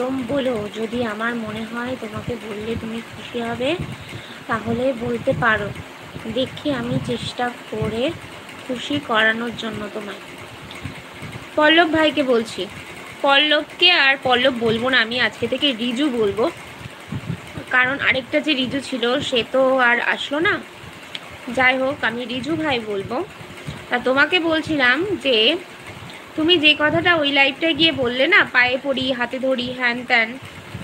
একদম বলো, যদি আমার মনে হয় তোমাকে বললে তুমি খুশি হবে তাহলে বলতে পারো, দেখি আমি চেষ্টা করে খুশি করানোর জন্য তোমায়। পল্লব ভাইকে বলছি, পল্লবকে আর পল্লব বলবো না, আমি আজকে থেকে রিজু বলবো, কারণ আরেকটা যে রিজু ছিল সে তো আর আসলো না। যাই হোক, আমি রিজু ভাই বলবো। তা তোমাকে বলছিলাম যে তুমি যে কথাটা ওই লাইভটায় গিয়ে বললে না, পায়ে পড়ি, হাতে ধরি, হ্যান ত্যান,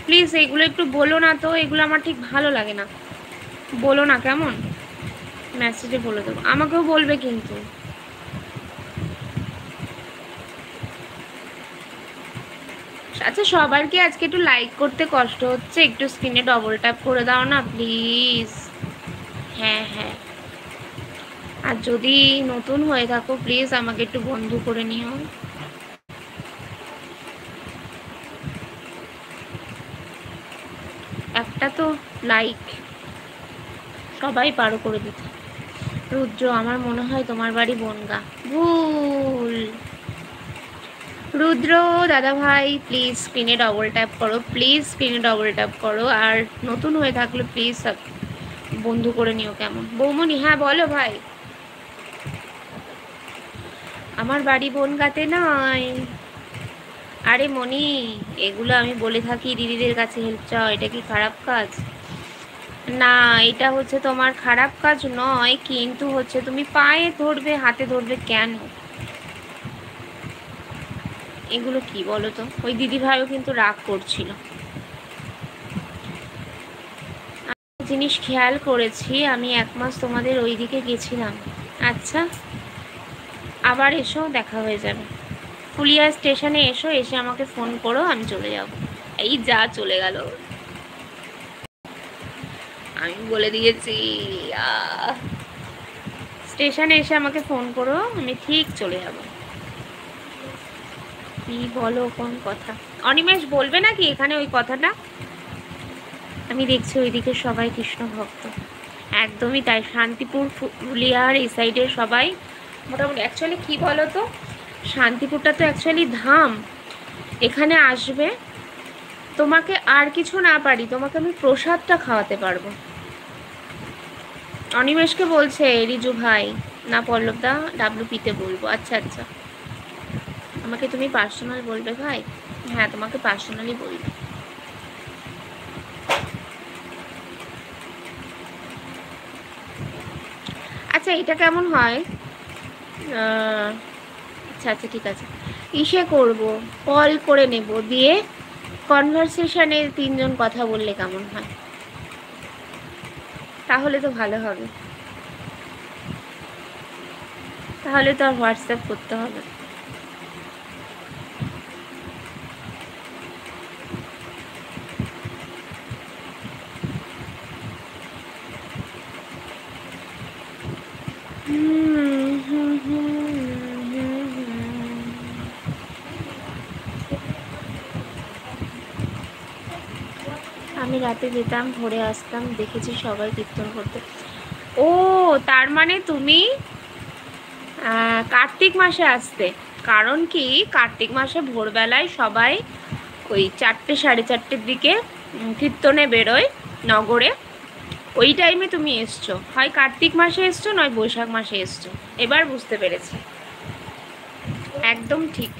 প্লিজ এগুলো একটু বলো না তো, এগুলো আমার ঠিক ভালো লাগে না। বলো না কেমন, মেসেজে বলে দেবো, আমাকেও বলবে কিন্তু। আচ্ছা, সবার কি আজকে একটু লাইক করতে কষ্ট হচ্ছে? একটু স্ক্রিনে ডবল ট্যাপ করে দাও না প্লিজ। হ্যাঁ হ্যাঁ, আর যদি নতুন হয়ে থাকো প্লিজ আমাকে একটু বন্ধু করে নিও। একটা তো লাইক সবাই পারো করে দিতে। রুদ্র, আমার মনে হয় তোমার বাড়ি বনগা। ভুল। রুদ্র দাদা ভাই, প্লিজ স্ক্রিনে ডবল ট্যাপ করো, প্লিজ স্ক্রিনে ডবল ট্যাপ করো, আর নতুন হয়ে থাকলে প্লিজ বন্ধু করে নিও কেমন। বৌমনি, হ্যাঁ বলো ভাই। আমার বাড়ি বনগাতে নয়। আরে মনি, এগুলো আমি বলে থাকি দিদিদের কাছে হেল্প চাও, এটা কি খারাপ কাজ? না, এটা হচ্ছে তোমার খারাপ কাজ নয়, কিন্তু হচ্ছে তুমি পায়ে ধরবে, হাতে ধরবে কেন? এগুলো কি বলো তো? ওই দিদি ভাইও কিন্তু রাগ করছিল। জিনিস খেয়াল করেছি, আমি 1 মাস তোমাদের ওইদিকে গেছিলাম। আচ্ছা, আবার এসো, দেখা হয়ে যাবে। ফুলিয়া স্টেশনে এসো, এসে আমাকে ফোন করো, আমি চলে যাব। এই যা চলে গেল, আমি বলে দিয়েছি। স্টেশনে এসে আমাকে ফোন করো, আমি ঠিক চলে যাব। কি বলো, কোন কথা? অনিমেষ বলবে নাকি এখানে ওই কথাটা? আমি দেখছি ওইদিকে সবাই কৃষ্ণ ভক্ত। একদমই তাই, শান্তিপুর, ফুলিয়ার এই সাইডের সবাই মোটামুটি। অ্যাকচুয়ালি কি বলো তো, শান্তিপুরটা তো অ্যাকচুয়ালি ধাম। এখানে আসবে, তোমাকে আর কিছু না পারি, তোমাকে আমি প্রসাদটা খাওয়াতে পারবো। অনিমেষকে বলছে রিজু ভাই, না পল্লবদা, ডাব্লুপিতে বলবো। আচ্ছা আচ্ছা, আমাকে তুমি পার্সোনাল বলবে ভাই? হ্যাঁ, তোমাকে পার্সোনালি বলবে। আচ্ছা, এটা কেমন হয়? আচ্ছা আচ্ছা, ঠিক আছে, ইসে করব, কল করে নেব, দিয়ে কনভারসেশনে 3 জন কথা বললে কেমন হয়? তাহলে তো ভালো হবে, তাহলে তো আর হোয়াটসঅ্যাপ করতে হবে। আমি রাতে যেতাম, ভোরে আসতাম, দেখেছি সবাই কীর্তন করতে। ও, তার মানে তুমি কার্তিক মাসে আসতে। কারণ কি, কার্তিক মাসে ভোরবেলায় সবাই ওই 4টে, 4:30-র দিকে কীর্তনে বেরোয় নগরে। ওই টাইমে তুমি এসছো, হয় কার্তিক মাসে এসছো, নয় বৈশাখ মাসে এসছো। এবার বুঝতে পেরেছি, একদম ঠিক।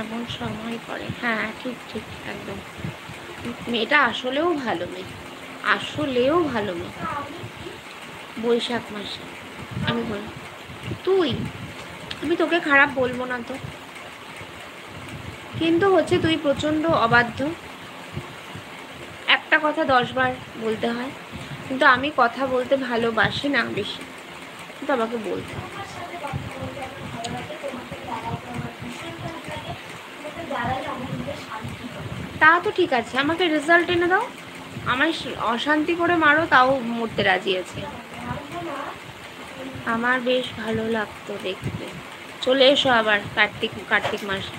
এমন সময় পড়ে, হ্যাঁ ঠিক ঠিক, একদম। মেয়েটা আসলেও ভালো মেয়ে, আসলেও ভালো মেয়ে। বৈশাখ মাসে আমি বলি, তুই, আমি তোকে খারাপ বলবো না তো, কিন্তু হচ্ছে তুই প্রচণ্ড অবাধ্য। একটা কথা 10 বার বলতে হয়, কিন্তু আমি কথা বলতে ভালোবাসি না বেশি, কিন্তু আমাকে বলতে হয়। তা তো ঠিক আছে, আমাকে রেজাল্ট এনে দাও, আমায় অশান্তি করে মারো, তাও মরতে রাজি আছে। আমার বেশ ভালো লাগতো দেখতে। চলে এসো আবার কার্তিক মাসে।